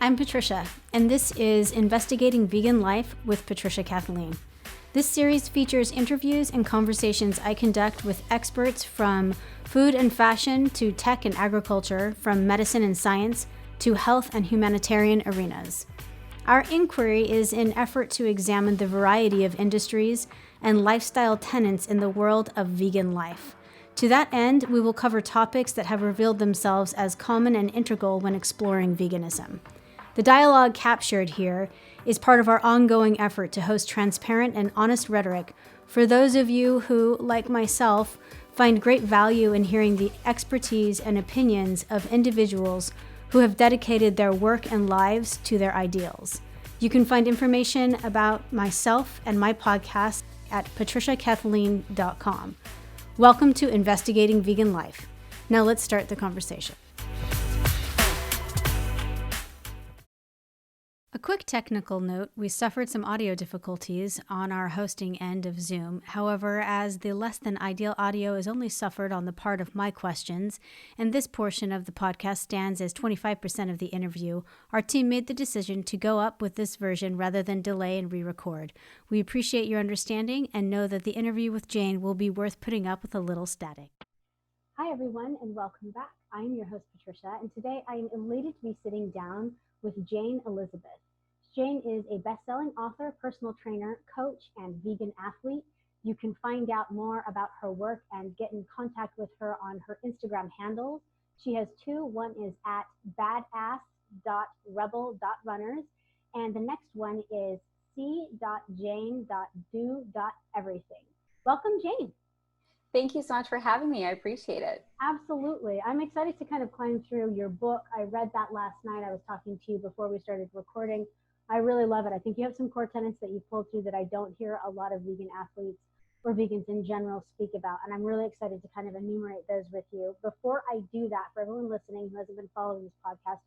I'm Patricia, and this is Investigating Vegan Life with Patricia Kathleen. This series features interviews and conversations I conduct with experts from food and fashion to tech and agriculture, from medicine and science to health and humanitarian arenas. Our inquiry is an effort to examine the variety of industries and lifestyle tenets in the world of vegan life. To that end, we will cover topics that have revealed themselves as common and integral when exploring veganism. The dialogue captured here is part of our ongoing effort to host transparent and honest rhetoric for those of you who, like myself, find great value in hearing the expertise and opinions of individuals who have dedicated their work and lives to their ideals. You can find information about myself and my podcast at patriciakathleen.com. Welcome to Investigating Vegan Life. Now let's start the conversation. A quick technical note, we suffered some audio difficulties on our hosting end of Zoom. However, as the less than ideal audio is only suffered on the part of my questions, and this portion of the podcast stands as 25% of the interview, our team made the decision to go up with this version rather than delay and re-record. We appreciate your understanding and know that the interview with Jane will be worth putting up with a little static. Hi everyone, and welcome back. I am your host Patricia, and today I am elated to be sitting down with Jane Elizabeth. Jane is a best-selling author, personal trainer, coach, and vegan athlete. You can find out more about her work and get in contact with her on her Instagram handles. She has two. One is at badass.rebel.runners, and the next one is c.jane.do.everything. Welcome, Jane. Thank you so much for having me. I appreciate it. Absolutely. I'm excited to kind of climb through your book. I read that last night. I was talking to you before we started recording. I really love it. I think you have some core tenets that you pulled through that I don't hear a lot of vegan athletes or vegans in general speak about. And I'm really excited to kind of enumerate those with you. Before I do that, for everyone listening who hasn't been following this podcast,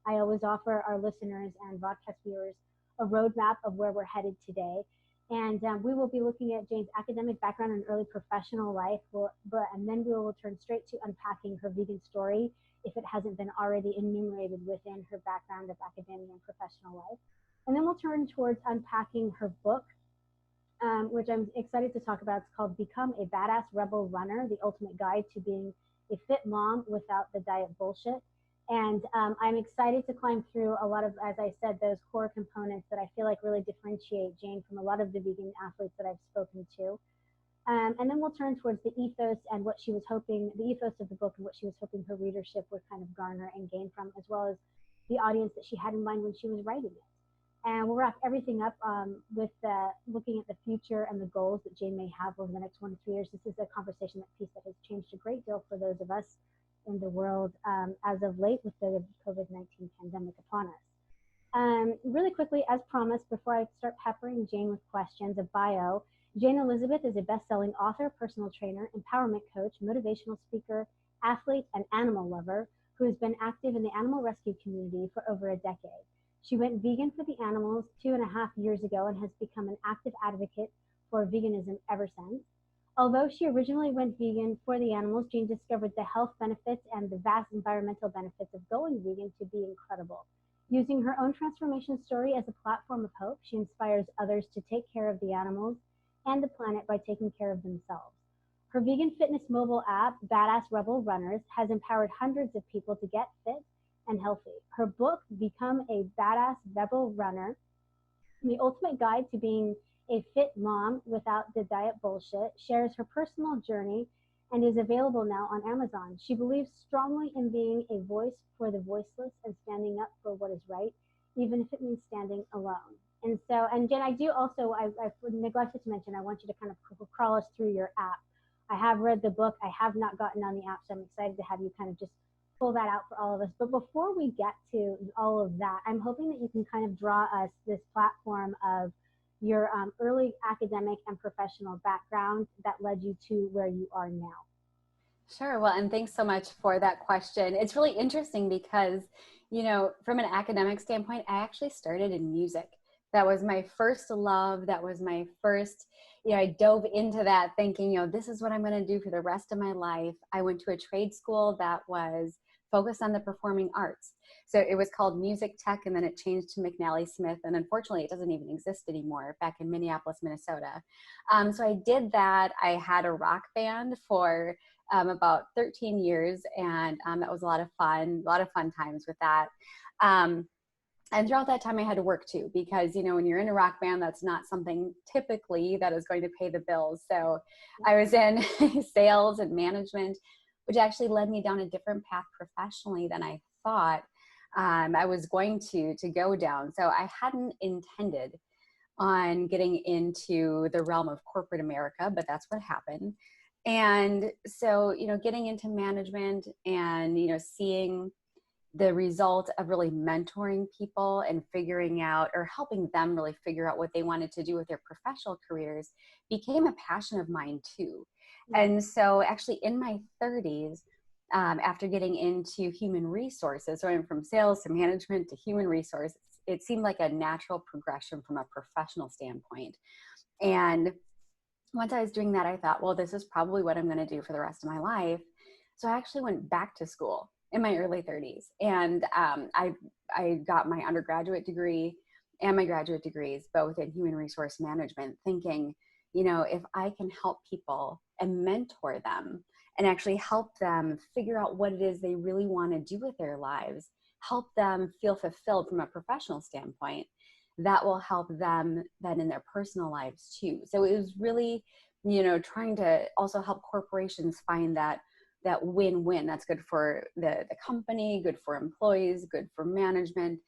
I always offer our listeners and podcast viewers a roadmap of where we're headed today. And we will be looking at Jane's academic background and early professional life, and then we will turn straight to unpacking her vegan story if it hasn't been already enumerated within her background of academia and professional life. And then we'll turn towards unpacking her book, which I'm excited to talk about. It's called Become a Badass Rebel Runner, the Ultimate Guide to Being a Fit Mom Without the Diet Bullshit. And I'm excited to climb through a lot of, as I said, those core components that I feel like really differentiate Jane from a lot of the vegan athletes that I've spoken to. And then we'll turn towards the ethos and what she was hoping, the ethos of the book and what she was hoping her readership would kind of garner and gain from, as well as the audience that she had in mind when she was writing it. And we'll wrap everything up with looking at the future and the goals that Jane may have over the next 1 to 3 years. This is a conversation piece that has changed a great deal for those of us in the world as of late with the COVID-19 pandemic upon us. Really quickly, as promised, before I start peppering Jane with questions, a bio. Jane Elizabeth is a best-selling author, personal trainer, empowerment coach, motivational speaker, athlete, and animal lover who has been active in the animal rescue community for over a decade. She went vegan for the animals 2.5 years ago and has become an active advocate for veganism ever since. Although she originally went vegan for the animals, Jane discovered the health benefits and the vast environmental benefits of going vegan to be incredible. Using her own transformation story as a platform of hope, she inspires others to take care of the animals and the planet by taking care of themselves. Her vegan fitness mobile app, Badass Rebel Runners, has empowered hundreds of people to get fit and healthy. Her book, Become a Badass Rebel Runner, the Ultimate Guide to Being a Fit Mom Without the Diet Bullshit, shares her personal journey and is available now on Amazon. She believes strongly in being a voice for the voiceless and standing up for what is right, even if it means standing alone. And Jen, I do also, I neglected to mention, I want you to kind of crawl us through your app. I have read the book. I have not gotten on the app, so I'm excited to have you kind of just pull that out for all of us. But before we get to all of that, I'm hoping that you can kind of draw us this platform of your early academic and professional background that led you to where you are now. Sure. Well, and thanks so much for that question. It's really interesting because, you know, from an academic standpoint, I actually started in music. That was my first love. That was my first, I dove into that thinking, this is what I'm going to do for the rest of my life. I went to a trade school that was focused on the performing arts. So it was called Music Tech, and then it changed to McNally Smith. And unfortunately, it doesn't even exist anymore back in Minneapolis, Minnesota. So I did that. I had a rock band for about 13 years, and that was a lot of fun times with that. And throughout that time, I had to work too, because, you know, when you're in a rock band, that's not something typically that is going to pay the bills. So I was in sales and management, which actually led me down a different path professionally than I thought I was going to go down. So I hadn't intended on getting into the realm of corporate America, but that's what happened. And so, you know, getting into management and, you know, seeing the result of really mentoring people and figuring out, or helping them really figure out what they wanted to do with their professional careers, became a passion of mine too. And so actually in my 30s, after getting into human resources, so I went from sales to management to human resources, it seemed like a natural progression from a professional standpoint. And once I was doing that, I thought, well, this is probably what I'm going to do for the rest of my life. So I actually went back to school in my early 30s. And I got my undergraduate degree and my graduate degrees, both in human resource management, thinking, you know, if I can help people and mentor them and actually help them figure out what it is they really want to do with their lives, help them feel fulfilled from a professional standpoint, that will help them then in their personal lives too. So it was really, you know, trying to also help corporations find that win-win. That's good for the company, good for employees, good for management.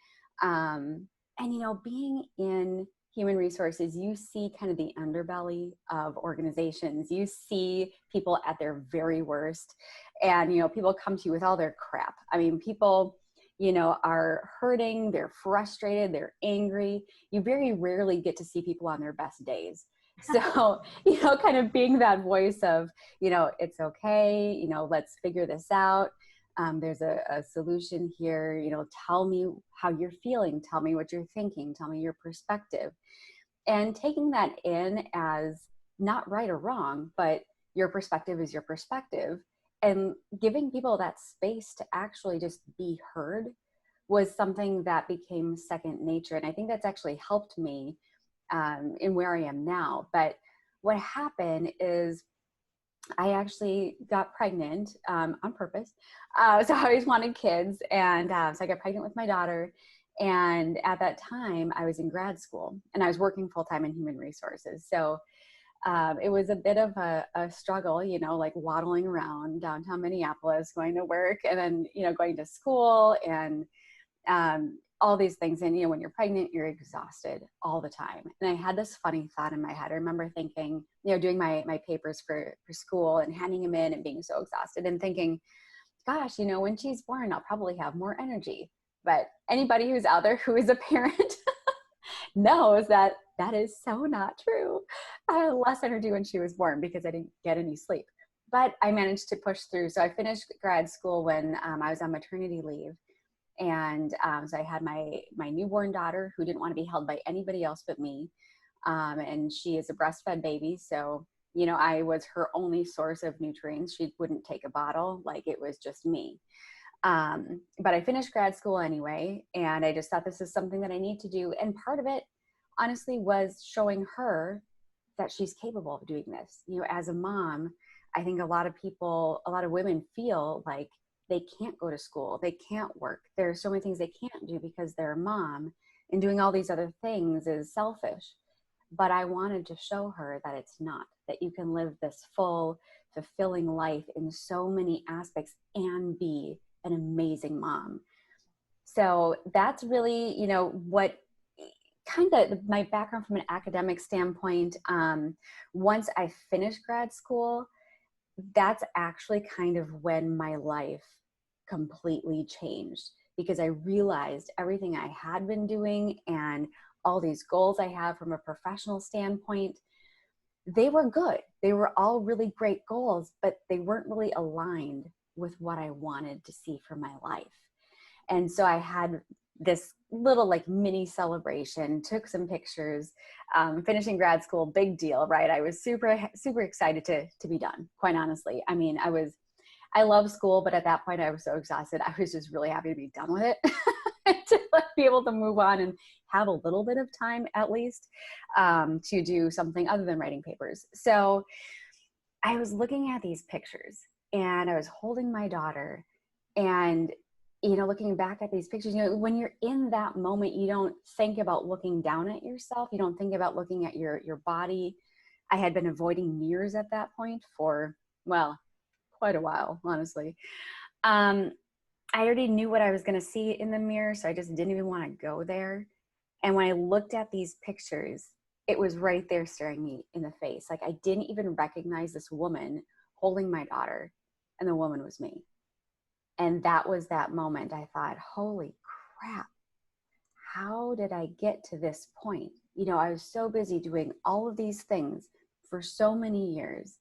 And, you know, being in human resources, you see kind of the underbelly of organizations. You see people at their very worst. And, you know, people come to you with all their crap. I mean, people, you know, are hurting, they're frustrated, they're angry. You very rarely get to see people on their best days. So, you know, kind of being that voice of, you know, it's okay, you know, let's figure this out. There's a solution here, you know, tell me how you're feeling, tell me what you're thinking, tell me your perspective. And taking that in as not right or wrong, but your perspective is your perspective, and giving people that space to actually just be heard was something that became second nature. And I think that's actually helped me in where I am now. But what happened is I actually got pregnant on purpose. So I always wanted kids. And so I got pregnant with my daughter. And at that time, I was in grad school and I was working full-time in human resources. So it was a bit of a struggle, you know, like waddling around downtown Minneapolis, going to work and then, you know, going to school and all these things. And, you know, when you're pregnant, you're exhausted all the time. And I had this funny thought in my head. I remember thinking, you know, doing my papers for school and handing them in and being so exhausted and thinking, gosh, you know, when she's born, I'll probably have more energy. But anybody who's out there who is a parent knows that that is so not true. I had less energy when she was born because I didn't get any sleep. But I managed to push through. So I finished grad school when I was on maternity leave. And so I had my newborn daughter who didn't want to be held by anybody else but me. And she is a breastfed baby. So, you know, I was her only source of nutrients. She wouldn't take a bottle, like it was just me. But I finished grad school anyway. And I just thought this is something that I need to do. And part of it, honestly, was showing her that she's capable of doing this. You know, as a mom, I think a lot of women feel like they can't go to school, they can't work. There are so many things they can't do because they're a mom, and doing all these other things is selfish. But I wanted to show her that it's not, that you can live this full, fulfilling life in so many aspects and be an amazing mom. So that's really, you know, what kind of my background from an academic standpoint. Once I finished grad school, that's actually kind of when my life completely changed, because I realized everything I had been doing and all these goals I have from a professional standpoint, they were good. They were all really great goals, but they weren't really aligned with what I wanted to see for my life. And so I had this little like mini celebration, took some pictures, finishing grad school, big deal, right? I was super, super excited to be done, quite honestly. I mean, I love school, but at that point I was so exhausted. I was just really happy to be done with it, to be able to move on and have a little bit of time at least, to do something other than writing papers. So I was looking at these pictures and I was holding my daughter, and, looking back at these pictures, when you're in that moment, you don't think about looking down at yourself. You don't think about looking at your body. I had been avoiding mirrors at that point for, well, quite a while, honestly. I already knew what I was going to see in the mirror, so I just didn't even want to go there. And when I looked at these pictures, it was right there staring me in the face. Like, I didn't even recognize this woman holding my daughter, and the woman was me. And that was that moment. I thought, holy crap, how did I get to this point? I was so busy doing all of these things for so many years,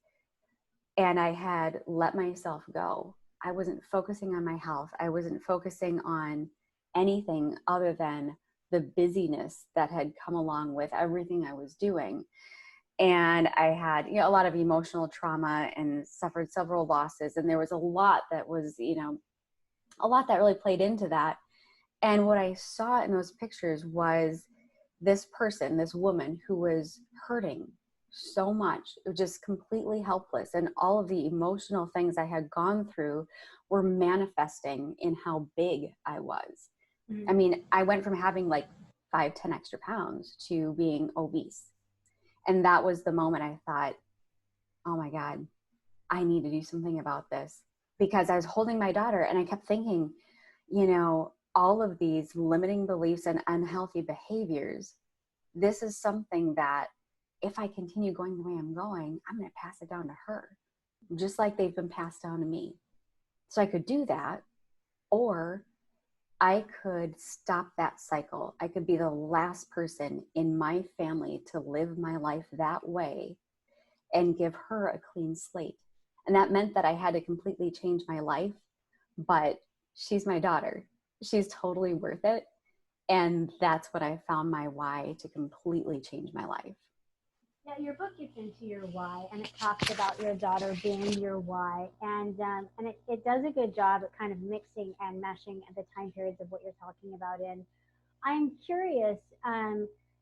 and I had let myself go. I wasn't focusing on my health. I wasn't focusing on anything other than the busyness that had come along with everything I was doing. And I had, a lot of emotional trauma and suffered several losses. And there was a lot that was, a lot that really played into that. And what I saw in those pictures was this person, this woman who was hurting so much, just completely helpless. And all of the emotional things I had gone through were manifesting in how big I was. Mm-hmm. I mean, I went from having like 5-10 extra pounds to being obese. And that was the moment I thought, oh my God, I need to do something about this. Because I was holding my daughter and I kept thinking, all of these limiting beliefs and unhealthy behaviors, this is something that if I continue going the way I'm going, I'm going to pass it down to her, just like they've been passed down to me. So I could do that, or I could stop that cycle. I could be the last person in my family to live my life that way and give her a clean slate. And that meant that I had to completely change my life, but she's my daughter. She's totally worth it. And that's what I found my why to completely change my life. Yeah, your book gets into your why, and it talks about your daughter being your why, and it does a good job at kind of mixing and meshing the time periods of what you're talking about in. I'm curious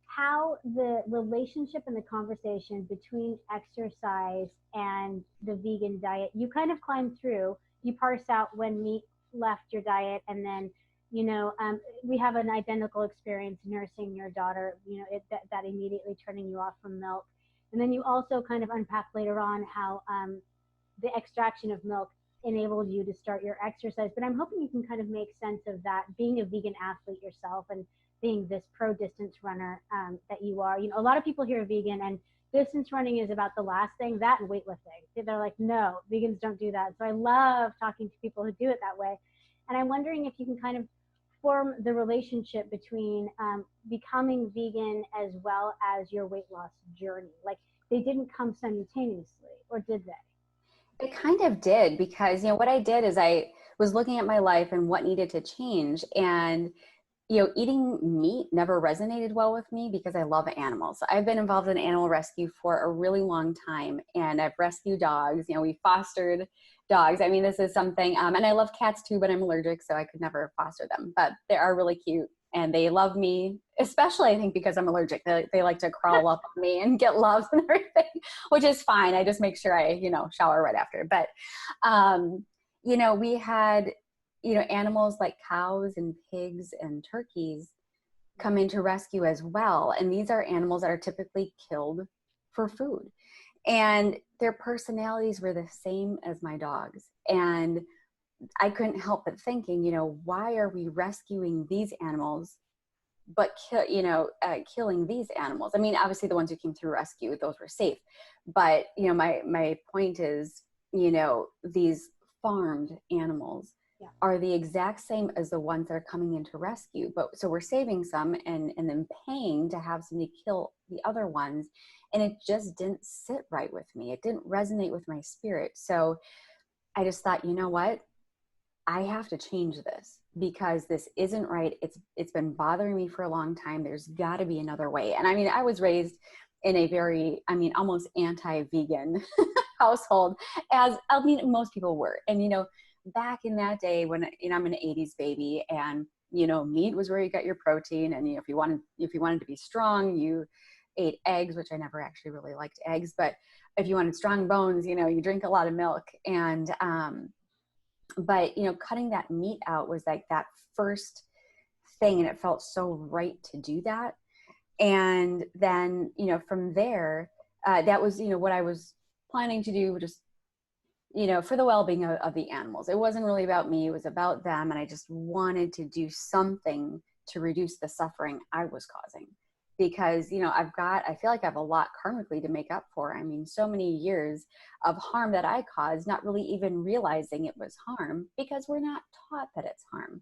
how the relationship and the conversation between exercise and the vegan diet, you kind of climbed through. You parsed out when meat left your diet, and then we have an identical experience nursing your daughter, that immediately turning you off from milk. And then you also kind of unpacked later on how the extraction of milk enabled you to start your exercise. But I'm hoping you can kind of make sense of that, being a vegan athlete yourself and being this pro distance runner that you are. A lot of people hear vegan and distance running is about the last thing, that and weightlifting. They're like, no, vegans don't do that. So I love talking to people who do it that way. And I'm wondering if you can kind of form the relationship between becoming vegan as well as your weight loss journey. Like, they didn't come simultaneously, or did they? It kind of did, because what I did is I was looking at my life and what needed to change, and eating meat never resonated well with me because I love animals. I've been involved in animal rescue for a really long time, and I've rescued dogs. We fostered dogs. I mean, this is something, and I love cats too, but I'm allergic, so I could never foster them. But they are really cute, and they love me, especially I think because I'm allergic. They like to crawl up on me and get love and everything, which is fine. I just make sure I, shower right after. But, we had, animals like cows and pigs and turkeys come into rescue as well. And these are animals that are typically killed for food. And their personalities were the same as my dogs. And I couldn't help but thinking, why are we rescuing these animals, but killing these animals? I mean, obviously the ones who came through rescue, those were safe. But, my point is, these farmed animals are the exact same as the ones that are coming into rescue. But so we're saving some and then paying to have somebody kill the other ones. And it just didn't sit right with me. It didn't resonate with my spirit. So I just thought, you know what? I have to change this because this isn't right. It's been bothering me for a long time. There's got to be another way. And I mean, I was raised in a very, almost anti-vegan household, as I mean, most people were. And, back in that day when, I'm an 80s baby, and, meat was where you got your protein. And, if you wanted to be strong, you ate eggs, which I never actually really liked eggs, but if you wanted strong bones, you drink a lot of milk. And, but, cutting that meat out was like that first thing. And it felt so right to do that. And then, from there, that was, what I was planning to do, just, for the well-being of the animals. It wasn't really about me. It was about them. And I just wanted to do something to reduce the suffering I was causing, because, I feel like I have a lot karmically to make up for. I mean, so many years of harm that I caused, not really even realizing it was harm, because we're not taught that it's harm.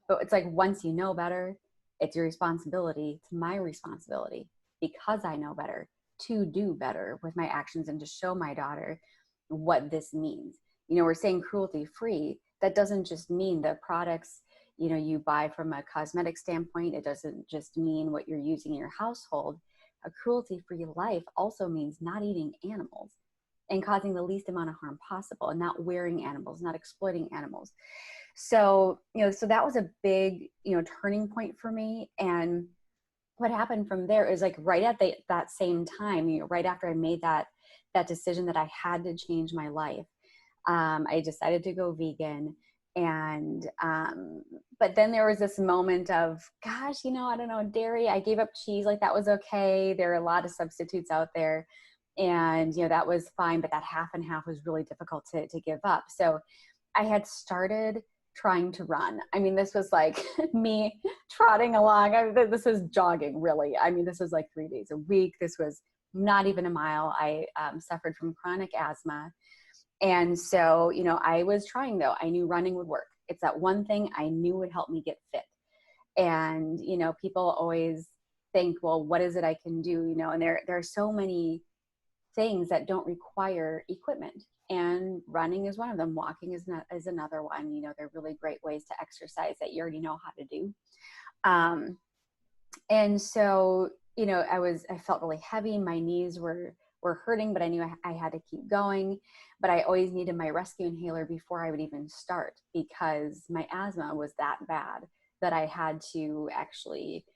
But it's like, once you know better, it's your responsibility. It's my responsibility, because I know better, to do better with my actions and to show my daughter what this means. We're saying cruelty free. That doesn't just mean the products, you buy from a cosmetic standpoint. It doesn't just mean what you're using in your household. A cruelty free life also means not eating animals and causing the least amount of harm possible, and not wearing animals, not exploiting animals. So, so that was a big, turning point for me. And what happened from there is, like, right at that same time, right after I made that decision that I had to change my life, I decided to go vegan. And, but then there was this moment of, gosh, I don't know, dairy, I gave up cheese. Like, that was okay. There are a lot of substitutes out there, and, that was fine. But that half and half was really difficult to give up. So I had started trying to run. I mean, this was like me trotting along. This was jogging, really. I mean, this was like 3 days a week. This was not even a mile. I suffered from chronic asthma. And so, I was trying, though. I knew running would work. It's that one thing I knew would help me get fit. And, people always think, well, what is it I can do? And there are so many things that don't require equipment. And running is one of them. Walking is another one. They're really great ways to exercise that you already know how to do. And so, I felt really heavy. My knees were hurting, but I knew I had to keep going. But I always needed my rescue inhaler before I would even start, because my asthma was that bad that I had to actually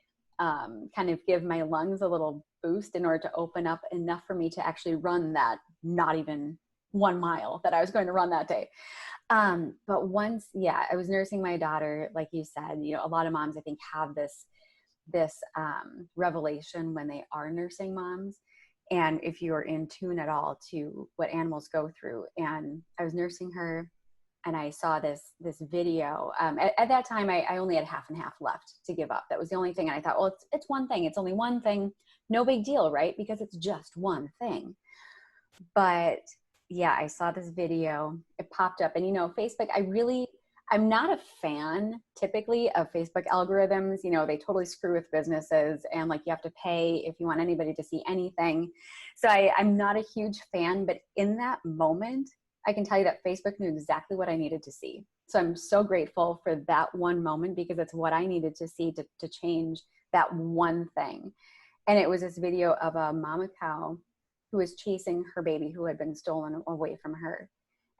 kind of give my lungs a little boost in order to open up enough for me to actually run that not even 1 mile that I was going to run that day. But once, I was nursing my daughter, like you said, a lot of moms, I think, have this revelation when they are nursing moms. And if you are in tune at all to what animals go through. And I was nursing her, and I saw this video. At that time, I only had half and half left to give up. That was the only thing. And I thought, well, it's one thing. It's only one thing. No big deal, right? Because it's just one thing. But I saw this video. It popped up. And, Facebook, I'm not a fan typically of Facebook algorithms. They totally screw with businesses, and, like, you have to pay if you want anybody to see anything. So I'm not a huge fan, but in that moment, I can tell you that Facebook knew exactly what I needed to see. So I'm so grateful for that one moment, because it's what I needed to see to change that one thing. And it was this video of a mama cow who was chasing her baby who had been stolen away from her.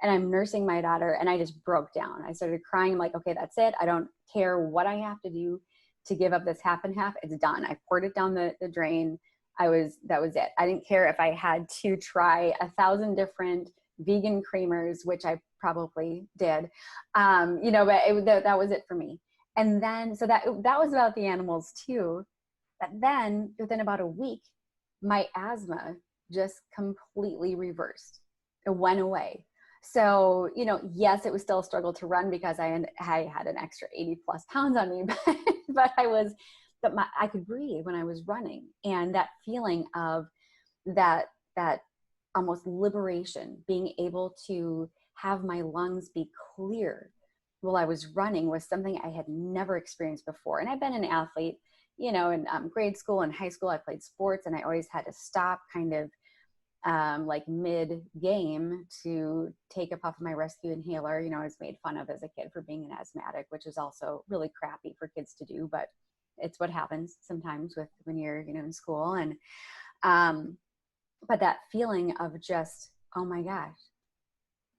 And I'm nursing my daughter, and I just broke down. I started crying. I'm like, okay, that's it. I don't care what I have to do to give up this half and half. It's done. I poured it down the drain. That was it. I didn't care if I had to try 1,000 different vegan creamers, which I probably did. But that was it for me. And then, so that was about the animals too. But then within about a week, my asthma just completely reversed. It went away. So, yes, it was still a struggle to run, because I had an extra 80 plus pounds on me, but I could breathe when I was running. And that feeling of that almost liberation, being able to have my lungs be clear while I was running, was something I had never experienced before. And I've been an athlete, in grade school and high school. I played sports, and I always had to stop kind of like mid-game to take a puff of my rescue inhaler. I was made fun of as a kid for being an asthmatic, which is also really crappy for kids to do, but it's what happens sometimes when you're, in school. And, but that feeling of just oh my gosh,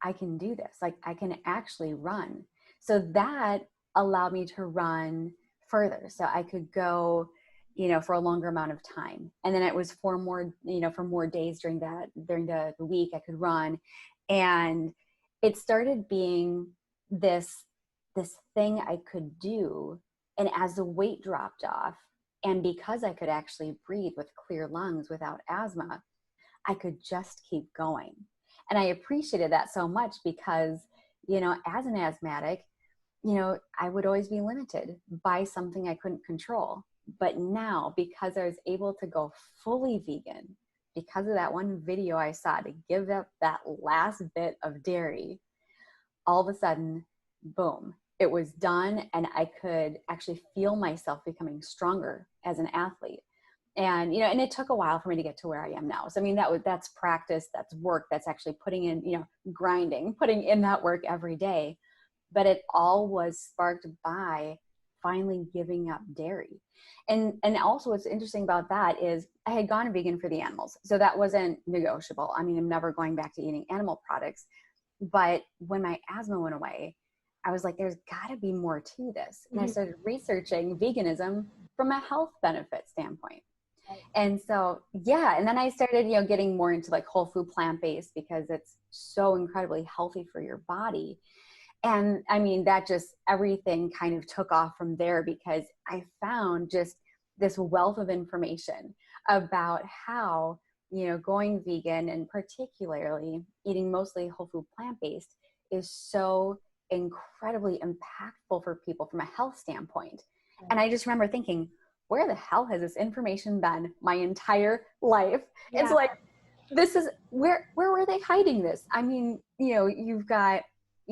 I can do this. Like I can actually run. So that allowed me to run further. So I could go, for a longer amount of time. And then it was for more, for more days during the week I could run. And it started being this thing I could do. And as the weight dropped off, and because I could actually breathe with clear lungs without asthma, I could just keep going. And I appreciated that so much because, as an asthmatic, I would always be limited by something I couldn't control. But now, because I was able to go fully vegan, because of that one video I saw to give up that last bit of dairy, all of a sudden, boom, it was done. And I could actually feel myself becoming stronger as an athlete. And, and it took a while for me to get to where I am now. So, I mean, that's practice, that's work, that's actually putting in, grinding, putting in that work every day. But it all was sparked by finally giving up dairy. And also what's interesting about that is I had gone vegan for the animals. So that wasn't negotiable. I mean, I'm never going back to eating animal products. But when my asthma went away, I was like, there's got to be more to this. And I started researching veganism from a health benefit standpoint. And so, yeah. And then I started, getting more into like whole food plant-based because it's so incredibly healthy for your body. And I mean, that just everything kind of took off from there because I found just this wealth of information about how, going vegan and particularly eating mostly whole food plant-based is so incredibly impactful for people from a health standpoint. And I just remember thinking, where the hell has this information been my entire life? Yeah. It's like, this is where were they hiding this? I mean, you've got,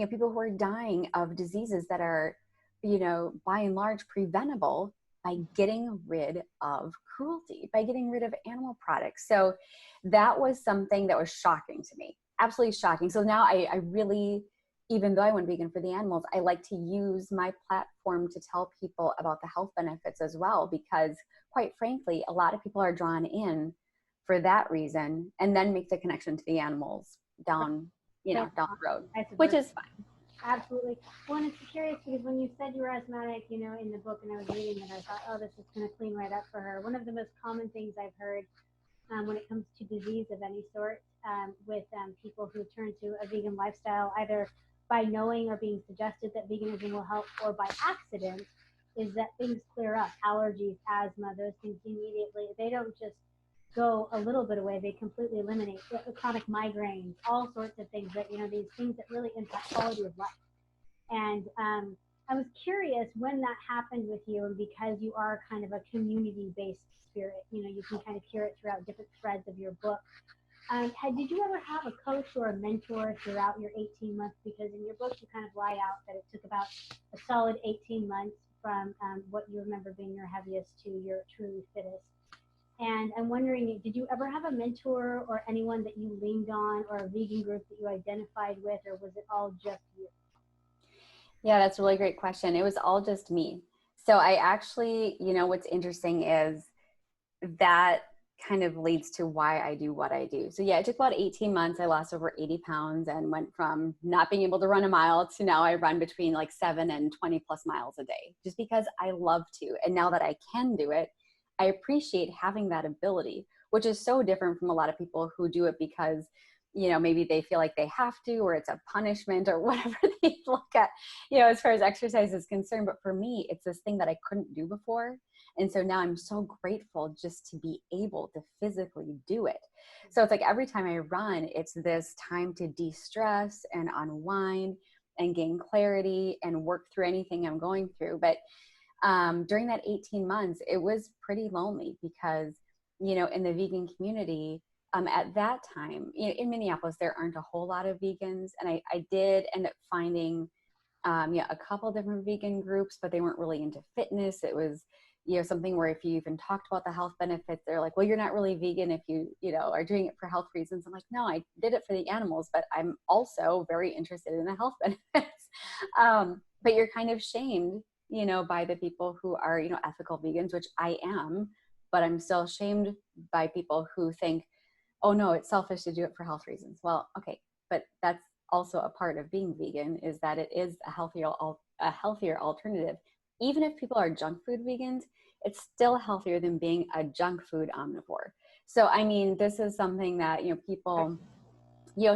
people who are dying of diseases that are, by and large preventable by getting rid of cruelty, by getting rid of animal products. So that was something that was shocking to me, absolutely shocking. So now I really, even though I went vegan for the animals, I like to use my platform to tell people about the health benefits as well, because quite frankly, a lot of people are drawn in for that reason and then make the connection to the animals down the road, which is fine. Absolutely. Well, and it's curious because when you said you were asthmatic, in the book, and I was reading it, I thought, oh, this is going to clean right up for her. One of the most common things I've heard when it comes to disease of any sort with people who turn to a vegan lifestyle, either by knowing or being suggested that veganism will help or by accident, is that things clear up. Allergies, asthma, those things immediately. They don't just go a little bit away, they completely eliminate chronic migraines, all sorts of things that, these things that really impact quality of life. And I was curious when that happened with you, and because you are kind of a community-based spirit, you can kind of hear it throughout different threads of your book. Did you ever have a coach or a mentor throughout your 18 months? Because in your book, you kind of lie out that it took about a solid 18 months from what you remember being your heaviest to your truly fittest. And I'm wondering, did you ever have a mentor or anyone that you leaned on, or a vegan group that you identified with, or was it all just you? Yeah, that's a really great question. It was all just me. So I actually, what's interesting is that kind of leads to why I do what I do. So yeah, it took about 18 months. I lost over 80 pounds and went from not being able to run a mile to now I run between like 7 and 20 plus miles a day, just because I love to. And now that I can do it, I appreciate having that ability, which is so different from a lot of people who do it because, maybe they feel like they have to, or it's a punishment or whatever they look at, as far as exercise is concerned. But for me, it's this thing that I couldn't do before. And so now I'm so grateful just to be able to physically do it. So it's like every time I run, it's this time to de-stress and unwind and gain clarity and work through anything I'm going through. But during that 18 months, it was pretty lonely because, in the vegan community, at that time, in Minneapolis, there aren't a whole lot of vegans. And I did end up finding, a couple different vegan groups, but they weren't really into fitness. It was, something where if you even talked about the health benefits, they're like, well, you're not really vegan if you are doing it for health reasons. I'm like, no, I did it for the animals, but I'm also very interested in the health benefits. But you're kind of shamed, by the people who are, ethical vegans, which I am, but I'm still shamed by people who think, oh no, it's selfish to do it for health reasons. Well, okay, but that's also a part of being vegan, is that it is a healthier alternative. Even if people are junk food vegans, it's still healthier than being a junk food omnivore. So, I mean, this is something that, people,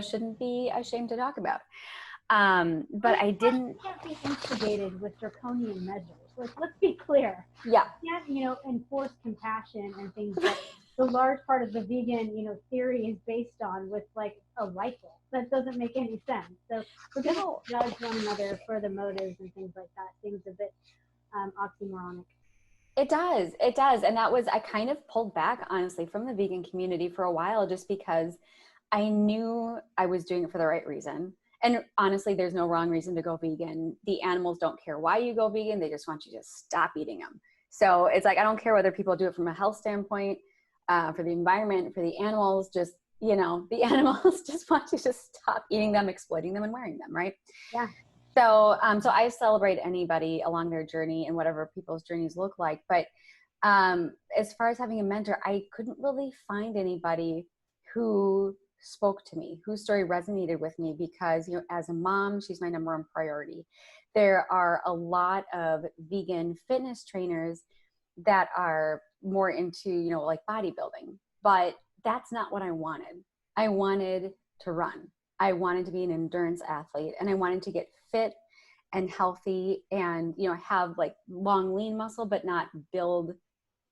shouldn't be ashamed to talk about. But I didn't. You can't be instigated with draconian measures. Let's be clear. Yeah. You can't, enforce compassion and things that the large part of the vegan, theory is based on with like a rifle. That doesn't make any sense. So we're going to judge one another for the motives and things like that. Things a bit oxymoronic. It does. And I kind of pulled back, honestly, from the vegan community for a while, just because I knew I was doing it for the right reason. And honestly, there's no wrong reason to go vegan. The animals don't care why you go vegan. They just want you to stop eating them. So it's like, I don't care whether people do it from a health standpoint, for the environment, for the animals, just, the animals just want you to stop eating them, exploiting them, and wearing them, right? Yeah. So, so I celebrate anybody along their journey and whatever people's journeys look like. But as far as having a mentor, I couldn't really find anybody who spoke to me, whose story resonated with me, because, as a mom, she's my number one priority. There are a lot of vegan fitness trainers that are more into, like bodybuilding, but that's not what I wanted. I wanted to run. I wanted to be an endurance athlete, and I wanted to get fit and healthy and, have like long, lean muscle, but not build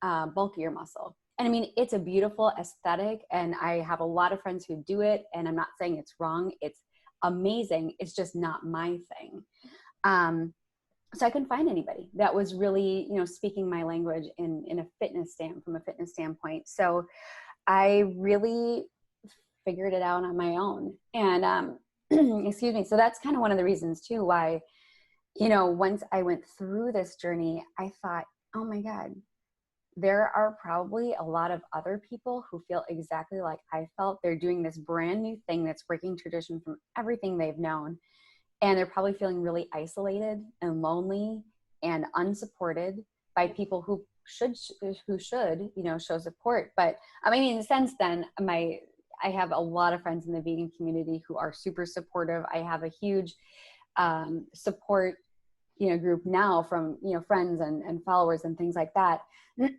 bulkier muscle. And I mean, it's a beautiful aesthetic, and I have a lot of friends who do it, and I'm not saying it's wrong. It's amazing. It's just not my thing. So I couldn't find anybody that was really, speaking my language from a fitness standpoint. So I really figured it out on my own. And excuse me. So that's kind of one of the reasons too why, once I went through this journey, I thought, oh my God, there are probably a lot of other people who feel exactly like I felt. They're doing this brand new thing that's breaking tradition from everything they've known. And they're probably feeling really isolated and lonely and unsupported by people who should, show support. But I mean, in a sense, then I have a lot of friends in the vegan community who are super supportive. I have a huge support, group now from, friends and followers and things like that.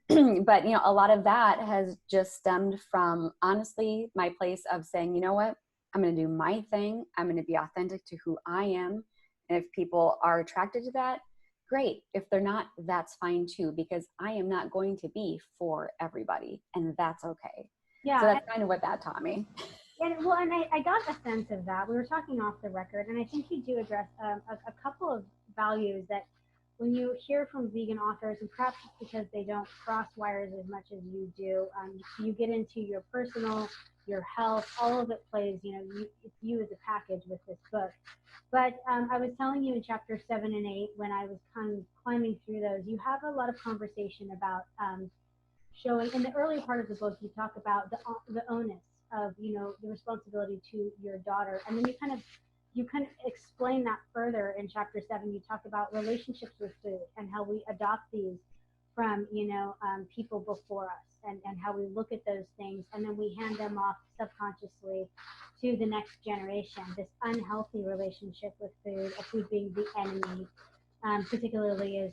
But, a lot of that has just stemmed from, honestly, my place of saying, you know what, I'm going to do my thing. I'm going to be authentic to who I am. And if people are attracted to that, great. If they're not, that's fine too, because I am not going to be for everybody, and that's okay. Yeah. So that's kind of what that taught me. And I got a sense of that. We were talking off the record, and I think you do address a couple of values that when you hear from vegan authors, and perhaps because they don't cross wires as much as you do, you get into your personal, your health, all of it plays, it's you as a package with this book. But I was telling you in chapter 7 and 8, when I was kind of climbing through those, you have a lot of conversation about showing, in the early part of the book, you talk about the onus of, the responsibility to your daughter. And then you kind of explain that further in chapter 7. You talk about relationships with food and how we adopt these from, people before us, and how we look at those things, and then we hand them off subconsciously to the next generation, this unhealthy relationship with food being the enemy, particularly as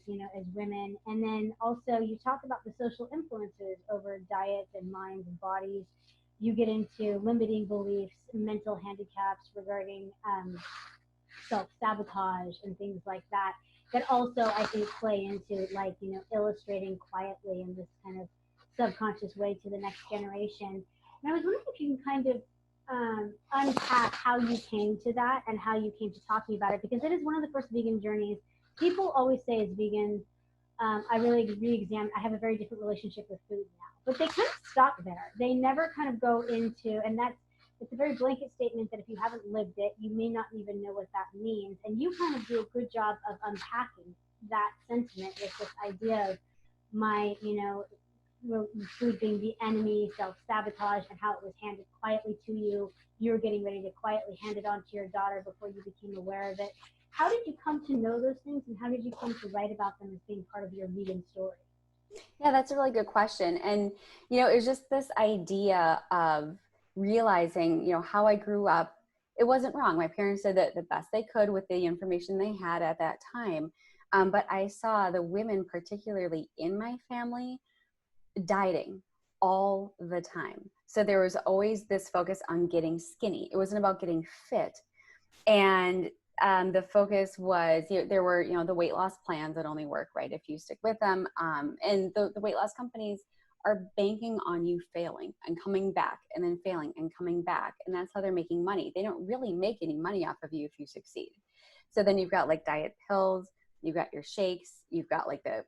women. And then also you talk about the social influences over diets and minds and bodies. You get into limiting beliefs, mental handicaps regarding self-sabotage and things like that also, I think, play into illustrating quietly in this kind of subconscious way to the next generation. And I was wondering if you can kind of unpack how you came to that and how you came to talking about it, because it is one of the first vegan journeys. People always say as vegans, I really re-examine, I have a very different relationship with food now. But they kind of stop there. They never kind of go into, and it's a very blanket statement that if you haven't lived it, you may not even know what that means. And you kind of do a good job of unpacking that sentiment with this idea of my, food being the enemy, self-sabotage, and how it was handed quietly to you. You were getting ready to quietly hand it on to your daughter before you became aware of it. How did you come to know those things, and how did you come to write about them as being part of your vegan story? Yeah, that's a really good question. And, it's just this idea of, realizing, how I grew up, it wasn't wrong. My parents did the best they could with the information they had at that time. But I saw the women, particularly in my family, dieting all the time. So there was always this focus on getting skinny. It wasn't about getting fit. And the focus was, there were, the weight loss plans that only work, right, if you stick with them. And the weight loss companies are banking on you failing and coming back and then failing and coming back. And that's how they're making money. They don't really make any money off of you if you succeed. So then you've got like diet pills, you've got your shakes, you've got like the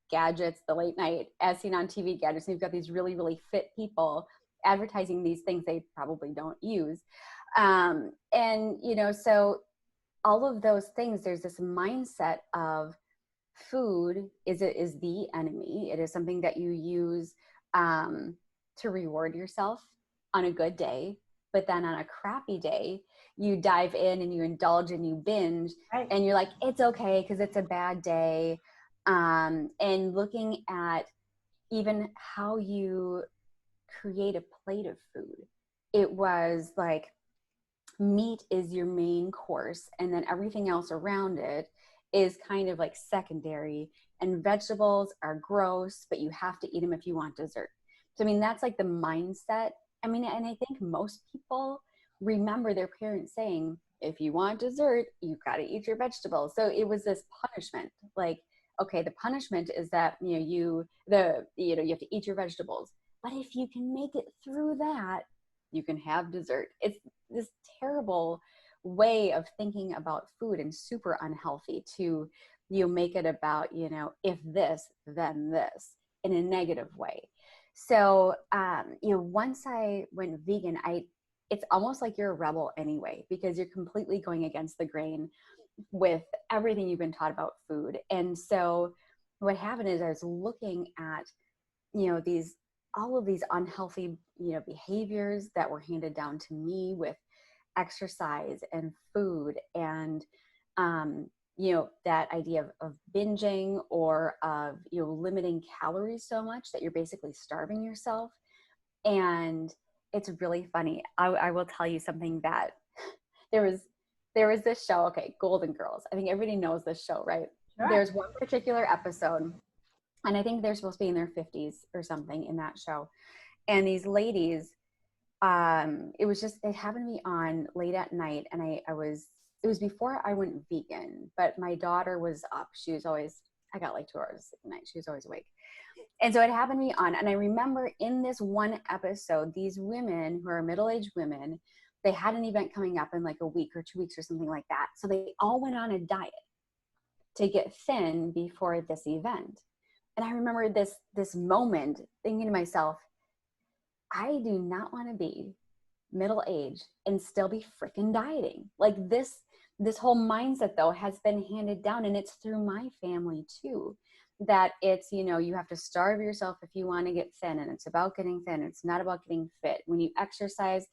gadgets, the late night as seen on TV gadgets. And you've got these really, really fit people advertising these things they probably don't use. So all of those things, there's this mindset of food is the enemy. It is something that you use to reward yourself on a good day, but then on a crappy day, you dive in and you indulge and you binge, right, and you're like, it's okay because it's a bad day. And looking at even how you create a plate of food, it was like meat is your main course, and then everything else around it is kind of like secondary, and vegetables are gross, but you have to eat them if you want dessert. So, I mean, that's like the mindset. I mean, and I think most people remember their parents saying, if you want dessert, you've got to eat your vegetables. So it was this punishment, like, okay, the punishment is that, you have to eat your vegetables. But if you can make it through that, you can have dessert. It's this terrible way of thinking about food and super unhealthy to make it about, if this, then this, in a negative way. So, once I went vegan, it's almost like you're a rebel anyway, because you're completely going against the grain with everything you've been taught about food. And so what happened is I was looking at, all of these unhealthy, behaviors that were handed down to me with exercise and food and, that idea of binging or of, limiting calories so much that you're basically starving yourself. And it's really funny. I will tell you something that there was this show, okay, Golden Girls. I think everybody knows this show, right? Sure. There's one particular episode, and I think they're supposed to be in their 50s or something in that show. And these ladies, it happened to be on late at night, and it was before I went vegan, but my daughter was up. I got like 2 hours a night. She was always awake. And so it happened to be on. And I remember in this one episode, these women who are middle-aged women, they had an event coming up in like a week or 2 weeks or something like that. So they all went on a diet to get thin before this event. And I remember this moment thinking to myself, I do not want to be middle-aged and still be freaking dieting. Like this whole mindset though has been handed down, and it's through my family too, that it's, you have to starve yourself if you want to get thin, and it's about getting thin. It's not about getting fit. When you exercise,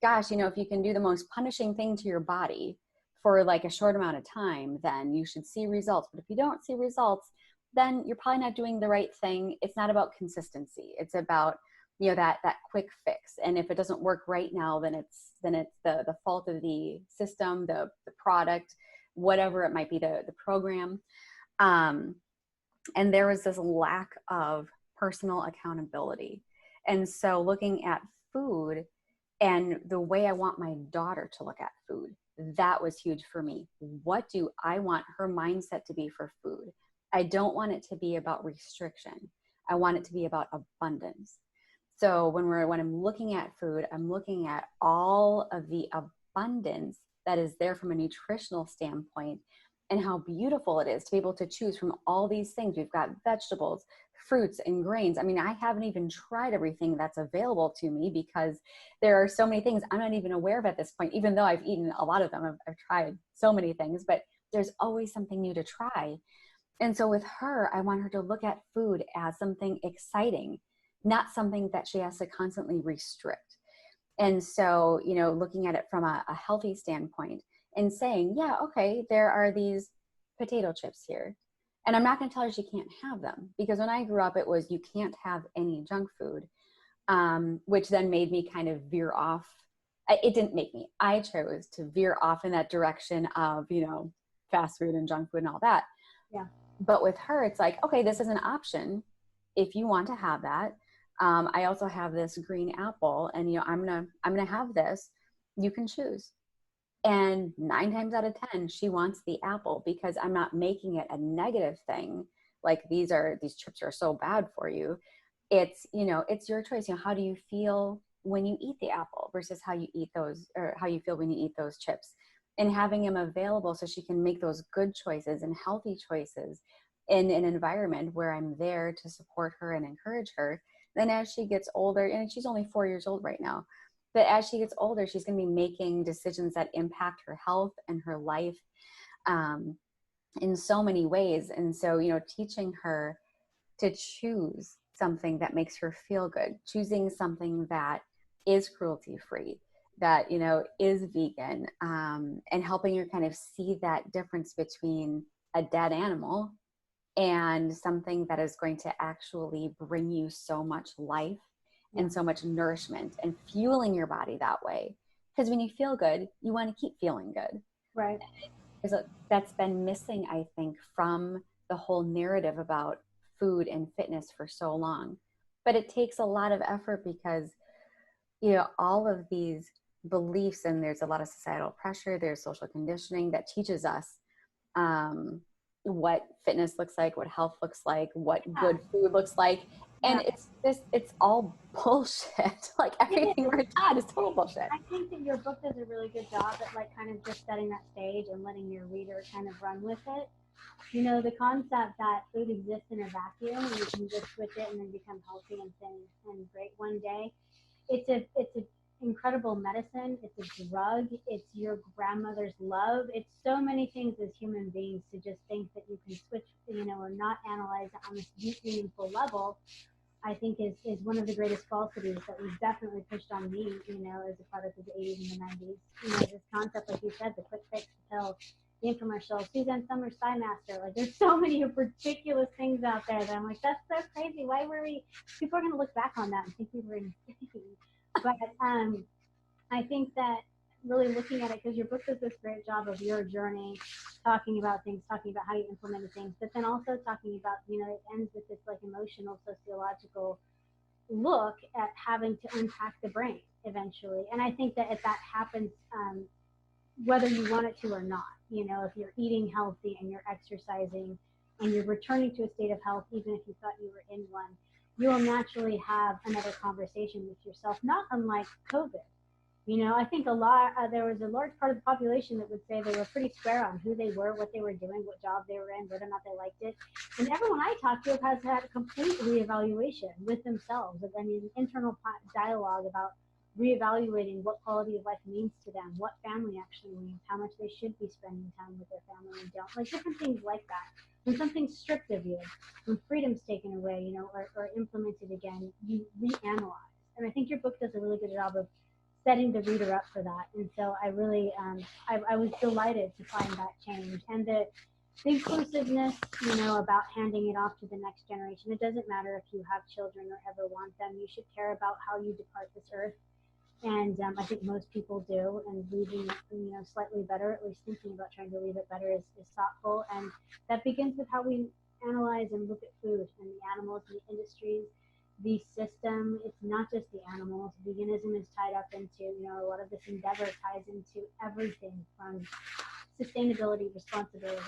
gosh, if you can do the most punishing thing to your body for like a short amount of time, then you should see results. But if you don't see results, then you're probably not doing the right thing. It's not about consistency. It's about, that quick fix. And if it doesn't work right now, then it's the fault of the system, the product, whatever it might be, the program. And there was this lack of personal accountability. And so looking at food and the way I want my daughter to look at food, that was huge for me. What do I want her mindset to be for food? I don't want it to be about restriction. I want it to be about abundance. So when I'm looking at food, I'm looking at all of the abundance that is there from a nutritional standpoint, and how beautiful it is to be able to choose from all these things. We've got vegetables, fruits, and grains. I mean, I haven't even tried everything that's available to me because there are so many things I'm not even aware of at this point, even though I've eaten a lot of them. I've tried so many things, but there's always something new to try. And so with her, I want her to look at food as something exciting, not something that she has to constantly restrict. And so, looking at it from a healthy standpoint and saying, yeah, okay, there are these potato chips here. And I'm not going to tell her she can't have them, because when I grew up, it was, you can't have any junk food. which then made me kind of veer off. It didn't make me, I chose to veer off in that direction of, you know, fast food and junk food and all that. Yeah. But with her, it's like, okay, this is an option if you want to have that. I also have this green apple, and, you know, I'm gonna have this. You can choose. And 9 times out of 10, she wants the apple, because I'm not making it a negative thing. Like, these chips are so bad for you. It's, you know, it's your choice. You know, how do you feel when you eat the apple versus how you eat those, or how you feel when you eat those chips, and having them available so she can make those good choices and healthy choices in an environment where I'm there to support her and encourage her. Then as she gets older, and she's only 4 years old right now, but as she gets older, she's going to be making decisions that impact her health and her life in so many ways. And so, you know, teaching her to choose something that makes her feel good, choosing something that is cruelty free, that, you know, is vegan, and helping her kind of see that difference between a dead animal and something that is going to actually bring you so much life and so much nourishment and fueling your body that way. Because when you feel good, you want to keep feeling good. Right. That's been missing, I think, from the whole narrative about food and fitness for so long. But it takes a lot of effort, because, you know, all of these beliefs, and there's a lot of societal pressure, there's social conditioning that teaches us what fitness looks like, what health looks like, what good food looks like. And it's all bullshit. Like, everything we're taught is total bullshit. I think that your book does a really good job at, like, kind of just setting that stage and letting your reader kind of run with it. You know, the concept that food exists in a vacuum and you can just switch it and then become healthy and thin and great one day. It's an incredible medicine. It's a drug. It's your grandmother's love. It's so many things as human beings, to just think that you can switch, you know, or not analyze it on this deep, meaningful level, I think is one of the greatest falsities that was definitely pushed on me, you know, as a product of the 80s and the 90s. You know, this concept, like you said, the quick fix, the pill, the infomercial, Suzanne Summers, Spy Master. Like, there's so many ridiculous things out there that I'm like, that's so crazy. Why were we? People are going to look back on that and think we were insane. But I think that really looking at it, because your book does this great job of your journey, talking about things, talking about how you implemented things, but then also talking about, you know, it ends with this, like, emotional, sociological look at having to unpack the brain eventually. And I think that if that happens, whether you want it to or not, you know, if you're eating healthy and you're exercising and you're returning to a state of health, even if you thought you were in one, you will naturally have another conversation with yourself, not unlike COVID. You know, I think there was a large part of the population that would say they were pretty square on who they were, what they were doing, what job they were in, whether or not they liked it. And everyone I talked to has had a complete reevaluation with themselves. I mean, internal dialogue about reevaluating what quality of life means to them, what family actually means, how much they should be spending time with their family and don't. Like, different things like that. When something's stripped of you, when freedom's taken away, you know, or implemented again, you reanalyze. And I think your book does a really good job of setting the reader up for that. And so I really, I was delighted to find that change. And the inclusiveness, you know, about handing it off to the next generation. It doesn't matter if you have children or ever want them. You should care about how you depart this earth. And I think most people do, and leaving it, you know, slightly better, at least thinking about trying to leave it better is thoughtful. And that begins with how we analyze and look at food and the animals and the industries, the system. It's not just the animals. Veganism is tied up into, you know, a lot of this endeavor ties into everything from sustainability, responsibility,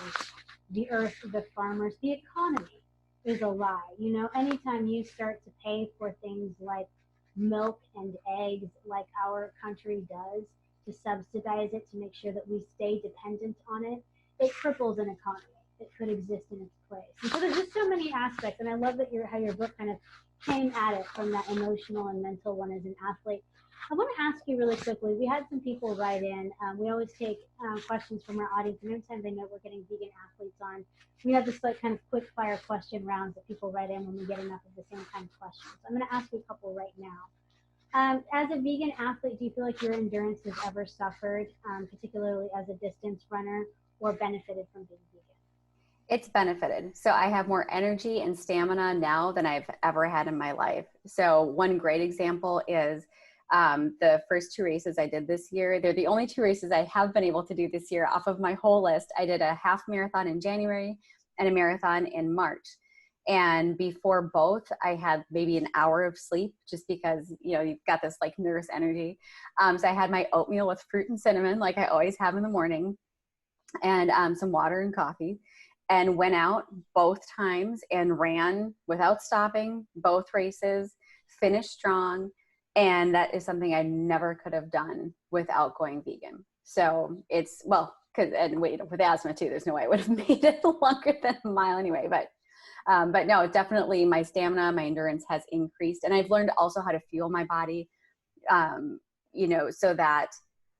the earth, the farmers, the economy is a lie. You know, anytime you start to pay for things like milk and eggs, like our country does, to subsidize it, to make sure that we stay dependent on it, it cripples an economy that could exist in its place. And so there's just so many aspects, and I love that how your book kind of came at it from that emotional and mental one as an athlete. I want to ask you really quickly, we had some people write in. We always take questions from our audience, and every time they know we're getting vegan athletes on, we have this, like, kind of quick fire question rounds that people write in when we get enough of the same kind of questions. I'm going to ask you a couple right now. As a vegan athlete, do you feel like your endurance has ever suffered, particularly as a distance runner, or benefited from being vegan? It's benefited. So I have more energy and stamina now than I've ever had in my life. So one great example is the first 2 races I did this year. They're the only 2 races I have been able to do this year off of my whole list. I did a half marathon in January and a marathon in March. And before both, I had maybe an hour of sleep just because, you know, you've got this like nervous energy. So I had my oatmeal with fruit and cinnamon, like I always have in the morning, and some water and coffee, and went out both times and ran without stopping both races, finished strong. And that is something I never could have done without going vegan. So it's, well, and wait, with asthma too, there's no way I would have made it longer than a mile anyway. But no, definitely my stamina, my endurance has increased. And I've learned also how to fuel my body, you know, so that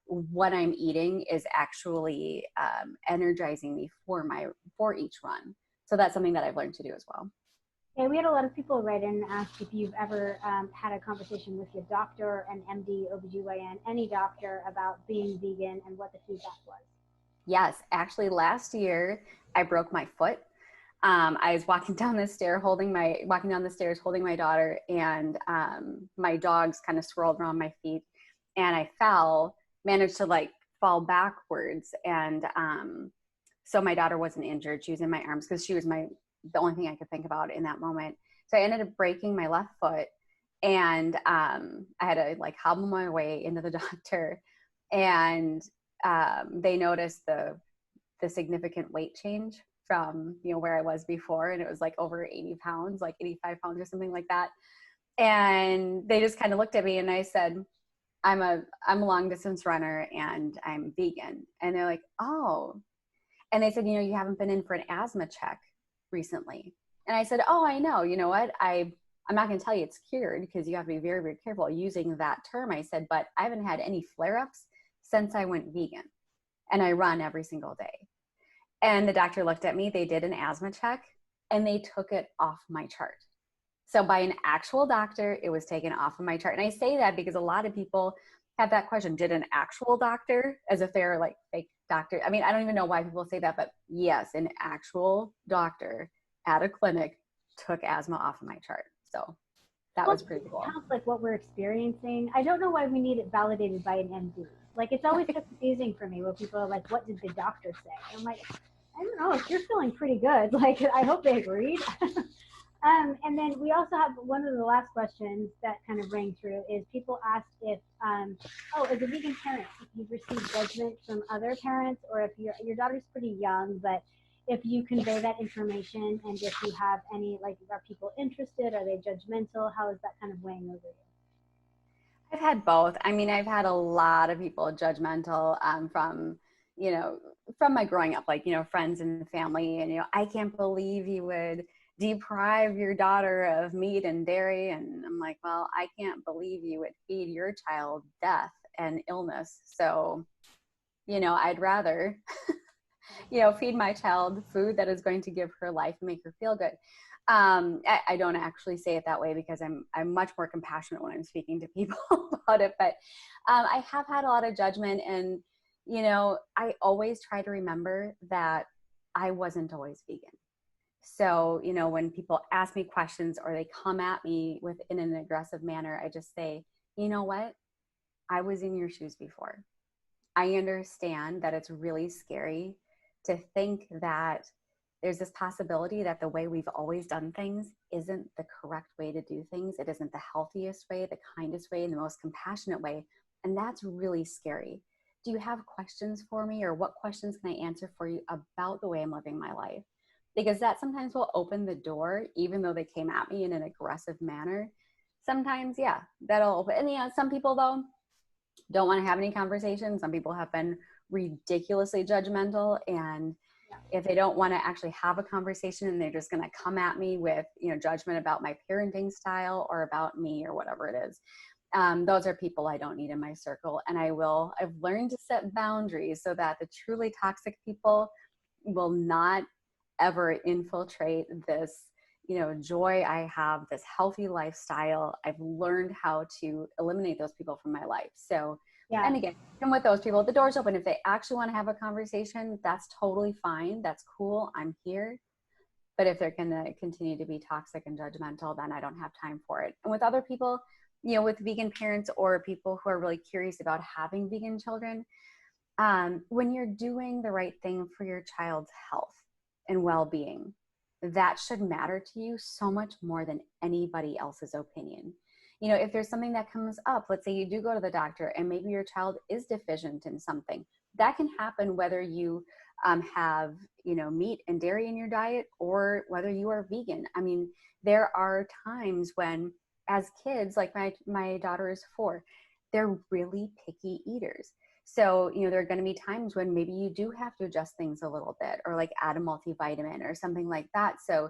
what I'm eating is actually energizing me for each run. So that's something that I've learned to do as well. Yeah, we had a lot of people write in and ask if you've ever had a conversation with your doctor, an MD, OBGYN, any doctor about being vegan and what the feedback was. Yes, actually last year I broke my foot. I was walking down the stairs holding my daughter, and my dogs kind of swirled around my feet, and I managed to like fall backwards. And so my daughter wasn't injured. She was in my arms because she was the only thing I could think about in that moment. So I ended up breaking my left foot, and I had to like hobble my way into the doctor, and they noticed the significant weight change from, you know, where I was before. And it was like over 80 pounds, like 85 pounds or something like that. And they just kind of looked at me, and I said, I'm a long distance runner and I'm vegan. And they're like, oh. And they said, you know, you haven't been in for an asthma check recently. And I said, oh, I know. You know what? I'm not going to tell you it's cured, because you have to be very, very careful using that term. I said, but I haven't had any flare-ups since I went vegan, and I run every single day. And the doctor looked at me, they did an asthma check, and they took it off my chart. So by an actual doctor, it was taken off of my chart. And I say that because a lot of people have that question. Did an actual doctor, as if they're like fake doctor? I mean, I don't even know why people say that, but yes, an actual doctor at a clinic took asthma off of my chart. So that was pretty cool. It sounds like what we're experiencing. I don't know why we need it validated by an MD. Like, it's always so confusing for me when people are like, what did the doctor say? I'm like, I don't know, if you're feeling pretty good, like, I hope they agreed. And then we also have one of the last questions that kind of rang through is people ask if, as a vegan parent, if you've received judgment from other parents, or if your daughter's pretty young, but if you convey that information, and if you have any, like, are people interested? Are they judgmental? How is that kind of weighing over you? I've had both. I mean, I've had a lot of people judgmental from, you know, from my growing up, like, you know, friends and family, and, you know, I can't believe you would deprive your daughter of meat and dairy. And I'm like, well, I can't believe you would feed your child death and illness. So, you know, I'd rather, you know, feed my child food that is going to give her life and make her feel good. I don't actually say it that way, because I'm much more compassionate when I'm speaking to people about it. But I have had a lot of judgment, and, you know, I always try to remember that I wasn't always vegan. So, you know, when people ask me questions or they come at me in an aggressive manner, I just say, you know what? I was in your shoes before. I understand that it's really scary to think that there's this possibility that the way we've always done things isn't the correct way to do things. It isn't the healthiest way, the kindest way, and the most compassionate way. And that's really scary. Do you have questions for me, or what questions can I answer for you about the way I'm living my life? Because that sometimes will open the door, even though they came at me in an aggressive manner. Sometimes, yeah, that'll open. And, you know, some people, though, don't want to have any conversation. Some people have been ridiculously judgmental, and if they don't want to actually have a conversation, and they're just going to come at me with, you know, judgment about my parenting style or about me or whatever it is, those are people I don't need in my circle. And I've learned to set boundaries so that the truly toxic people will not ever infiltrate this, you know, joy I have, this healthy lifestyle. I've learned how to eliminate those people from my life. So, Yeah. and again, And with those people, the door's open. If they actually want to have a conversation, that's totally fine. That's cool. I'm here. But if they're going to continue to be toxic and judgmental, then I don't have time for it. And with other people, you know, with vegan parents or people who are really curious about having vegan children, when you're doing the right thing for your child's health and well-being, that should matter to you so much more than anybody else's opinion. You know, if there's something that comes up, let's say you do go to the doctor and maybe your child is deficient in something, that can happen whether you have, you know, meat and dairy in your diet or whether you are vegan. I mean, there are times when as kids, like my daughter is 4, they're really picky eaters. So, you know, there are going to be times when maybe you do have to adjust things a little bit or like add a multivitamin or something like that. So,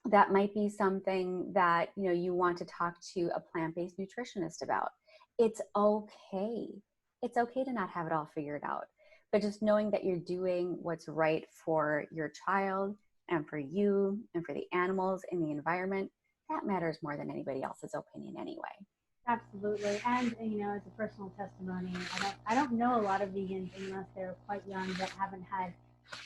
that might be something that, you know, you want to talk to a plant-based nutritionist about. It's okay. It's okay to not have it all figured out, but just knowing that you're doing what's right for your child and for you and for the animals in the environment, that matters more than anybody else's opinion anyway. Absolutely. And, you know, as a personal testimony, I don't know a lot of vegans unless they're quite young that haven't had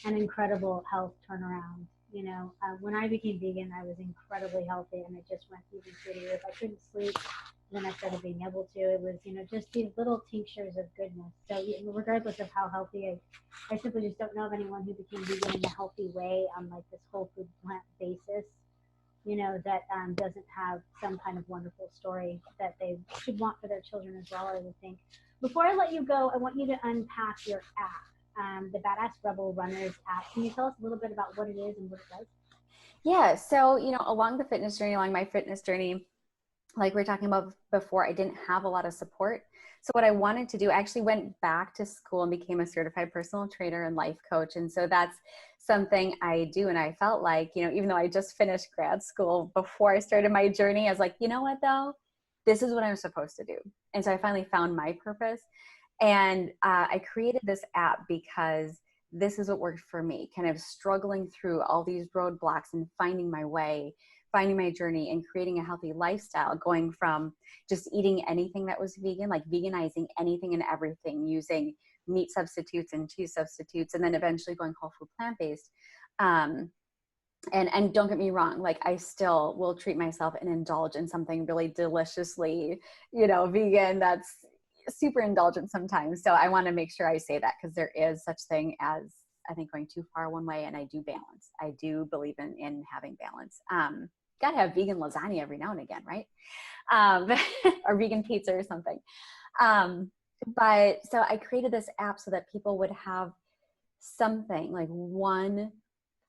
an incredible health turnaround. You know, when I became vegan, I was incredibly healthy, and it just went even through the roof. I couldn't sleep. Then I started being able to. It was, you know, just these little tinctures of goodness. So regardless of how healthy, I simply just don't know of anyone who became vegan in a healthy way on like this whole food plant basis, you know, that doesn't have some kind of wonderful story that they should want for their children as well, I would think. Before I let you go, I want you to unpack your app, the Badass Rebel Runners app. Can you tell us a little bit about what it is and what it does? Yeah. So, you know, along my fitness journey, like we were talking about before, I didn't have a lot of support. So what I wanted to do, I actually went back to school and became a certified personal trainer and life coach. And so that's something I do. And I felt like, you know, even though I just finished grad school before I started my journey, I was like, you know what though? This is what I'm supposed to do. And so I finally found my purpose. And I created this app because this is what worked for me, kind of struggling through all these roadblocks and finding my way, finding my journey and creating a healthy lifestyle, going from just eating anything that was vegan, like veganizing anything and everything, using meat substitutes and cheese substitutes, and then eventually going whole food plant-based. And don't get me wrong, like I still will treat myself and indulge in something really deliciously, you know, vegan that's super indulgent sometimes. So I want to make sure I say that because there is such thing as, I think, going too far one way, and I do balance. I do believe in having balance. Gotta have vegan lasagna every now and again, right? Or vegan pizza or something. But so I created this app so that people would have something, like one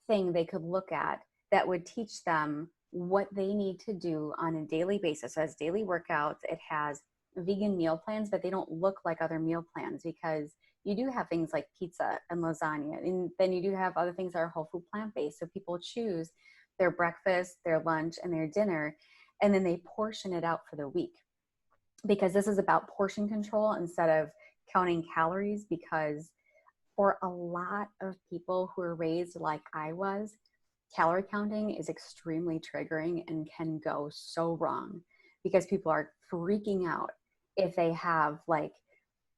thing they could look at that would teach them what they need to do on a daily basis. So it has daily workouts. It has vegan meal plans, but they don't look like other meal plans because you do have things like pizza and lasagna, and then you do have other things that are whole food plant-based. So people choose their breakfast, their lunch, and their dinner, and then they portion it out for the week. Because this is about portion control instead of counting calories, because for a lot of people who are raised like I was, calorie counting is extremely triggering and can go so wrong because people are freaking out if they have like,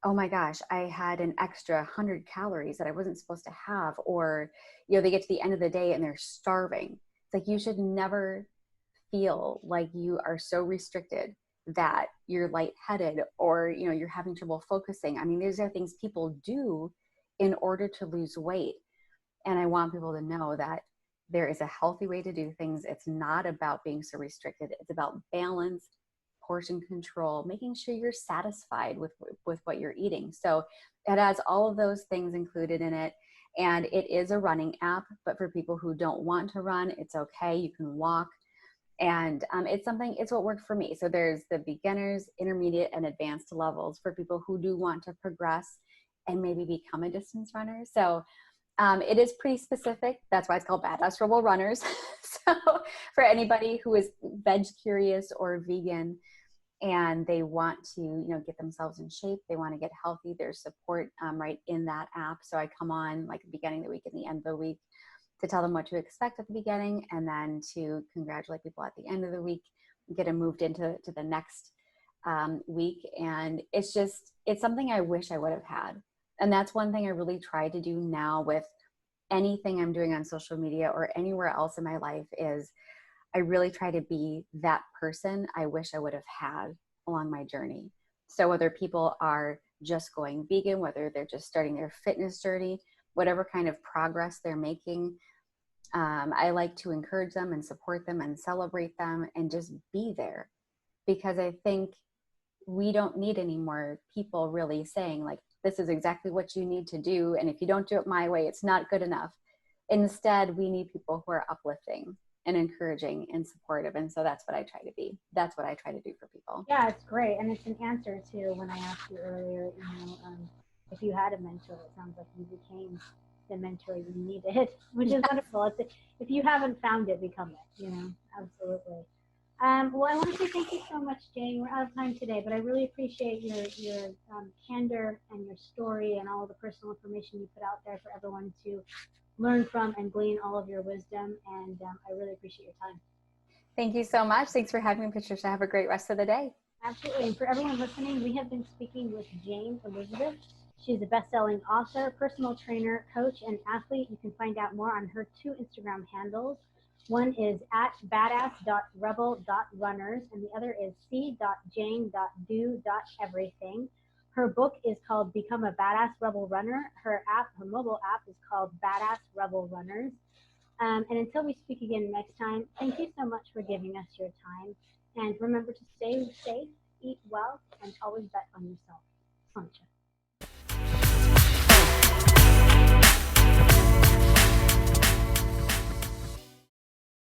oh my gosh, I had an extra 100 calories that I wasn't supposed to have, or, you know, they get to the end of the day and they're starving. It's like, you should never feel like you are so restricted that you're lightheaded or, you know, you're having trouble focusing. I mean, these are things people do in order to lose weight. And I want people to know that there is a healthy way to do things. It's not about being so restricted. It's about balance, portion control, making sure you're satisfied with what you're eating. So it has all of those things included in it. And it is a running app, but for people who don't want to run, it's okay. You can walk. And it's what worked for me. So there's the beginners, intermediate, and advanced levels for people who do want to progress and maybe become a distance runner. So it is pretty specific. That's why it's called Badass Rebel Runners. So for anybody who is veg curious or vegan and they want to, you know, get themselves in shape, they want to get healthy, there's support right in that app. So I come on like the beginning of the week and the end of the week to tell them what to expect at the beginning, and then to congratulate people at the end of the week, get them moved into the next week. And it's something I wish I would have had. And that's one thing I really try to do now with anything I'm doing on social media or anywhere else in my life is I really try to be that person I wish I would have had along my journey. So whether people are just going vegan, whether they're just starting their fitness journey, whatever kind of progress they're making, I like to encourage them and support them and celebrate them and just be there, because I think we don't need any more people really saying like, this is exactly what you need to do. And if you don't do it my way, it's not good enough. Instead, we need people who are uplifting and encouraging and supportive. And so that's what I try to be. That's what I try to do for people. Yeah, it's great. And it's an answer to when I asked you earlier, if you had a mentor, it sounds like you became the mentor you needed, which is wonderful. If you haven't found it, become it, absolutely. Well, I want to say thank you so much, Jane. We're out of time today, but I really appreciate your candor and your story and all of the personal information you put out there for everyone to learn from and glean all of your wisdom. And I really appreciate your time. Thank you so much. Thanks for having me, Patricia. Have a great rest of the day. Absolutely. And for everyone listening, we have been speaking with Jane Elizabeth. She's a best-selling author, personal trainer, coach, and athlete. You can find out more on her 2 Instagram handles. One is at badass.rebel.runners, and the other is c.jane.do.everything. Her book is called Become a Badass Rebel Runner. Her mobile app is called Badass Rebel Runners. And until we speak again next time, thank you so much for giving us your time. And remember to stay safe, eat well, and always bet on yourself. Sancha.